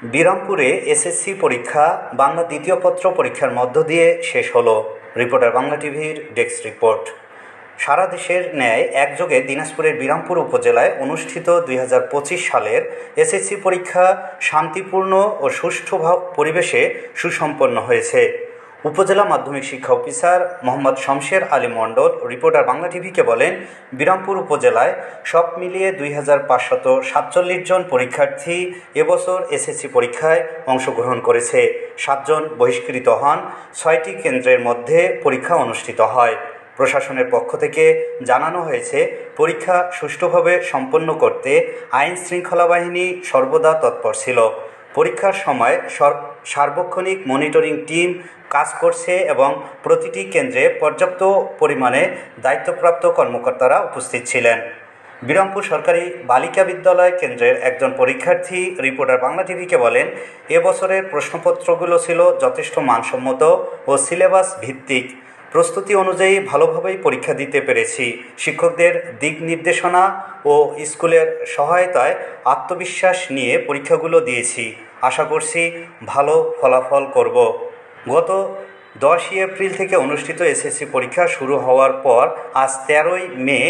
বিরামপুরে SSC পরীক্ষা বাংলা দ্বিতীয় পত্র পরীক্ষার মধ্য দিয়ে শেষ হলো। রিপোর্টার বাংলা টিভির ডেস্ক রিপোর্ট। সারা দেশের ন্যায় একযোগে দিনাজপুরের বিরামপুর উপজেলায় অনুষ্ঠিত 2025 সালের এসএসসি পরীক্ষা শান্তিপূর্ণ ও সুষ্ঠু পরিবেশে সুসম্পন্ন হয়েছে। উপজেলা মাধ্যমিক শিক্ষা অফিসার মোহাম্মদ শমশের আলী মণ্ডল রিপোর্টার বাংলা টিভিকে বলেন, বিরামপুর উপজেলায় সব মিলিয়ে 2547 জন পরীক্ষার্থী এবছর এসএসসি পরীক্ষায় অংশগ্রহণ করেছে। 7 জন বহিষ্কৃত হন। 6টি কেন্দ্রের মধ্যে পরীক্ষা অনুষ্ঠিত হয়। প্রশাসনের পক্ষ থেকে জানানো হয়েছে, পরীক্ষা সুষ্ঠুভাবে সম্পন্ন করতে আইন শৃঙ্খলা বাহিনী সর্বদা তৎপর ছিল। পরীক্ষার সময় সার্বক্ষণিক মনিটরিং টিম কাজ করছে এবং প্রতিটি কেন্দ্রে পর্যাপ্ত পরিমাণে দায়িত্বপ্রাপ্ত কর্মকর্তারা উপস্থিত ছিলেন। বিরামপুর সরকারি বালিকা বিদ্যালয় কেন্দ্রের একজন পরীক্ষার্থী রিপোর্টার বাংলা টিভিকে বলেন, এবছরের প্রশ্নপত্রগুলো ছিল যথেষ্ট মানসম্মত ও সিলেবাস ভিত্তিক। প্রস্তুতি অনুযায়ী ভালোভাবেই পরীক্ষা দিতে পেরেছি। শিক্ষকদের দিক নির্দেশনা ও স্কুলের সহায়তায় আত্মবিশ্বাস নিয়ে পরীক্ষাগুলো দিয়েছি। আশা করছি ভালো ফলাফল করব। গত 10 এপ্রিল থেকে অনুষ্ঠিত এসএসসি পরীক্ষা শুরু হওয়ার পর আজ 13 মে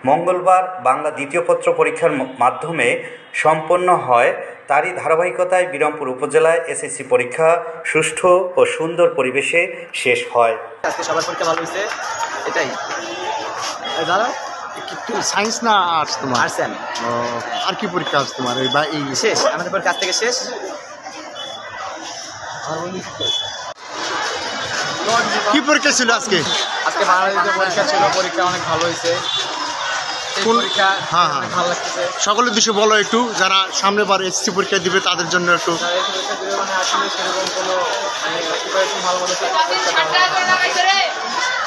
মঙ্গলবার বাংলা দ্বিতীয় পত্র পরীক্ষার মাধ্যমে সম্পন্ন হয়। তারই ধারাবাহিকতায় বিরামপুর উপজেলায় এসএসসি পরীক্ষা সুষ্ঠু ও সুন্দর পরিবেশে শেষ হয়। আজকে সবার পরীক্ষা ভালো হয়েছে, এটাই। দাদা সায়েন্স না আর্টস? তোমার আর্টস। আর কি পরীক্ষা আছে তোমার? এই শেষ, আমাদের পর কাজ থেকে শেষ। কি পরীক্ষা ছিল আজকে? আজকে বাংলাদেশের পরীক্ষা ছিল, পরীক্ষা অনেক ভালো হয়েছে। পরীক্ষা হ্যাঁ ভালো লাগতেছে। সকলের বিষয়ে বলো একটু, যারা সামনে বার এসএসসি পরীক্ষা দিবে তাদের জন্য একটু। মানে আসলে সেরকম কোনো ভালো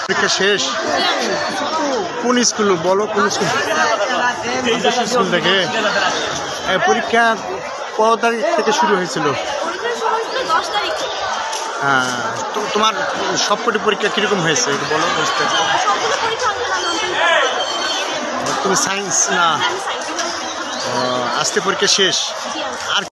পরীক্ষা শেষ কোন স্কুল বলো? কোন স্কুল? স্কুল থেকে পরীক্ষা কত তারিখ থেকে শুরু হয়েছিল? হ্যাঁ, তোমার সবকটি পরীক্ষা কিরকম হয়েছে বলো? তুমি সায়েন্স না? আজকে পরীক্ষা শেষ। আর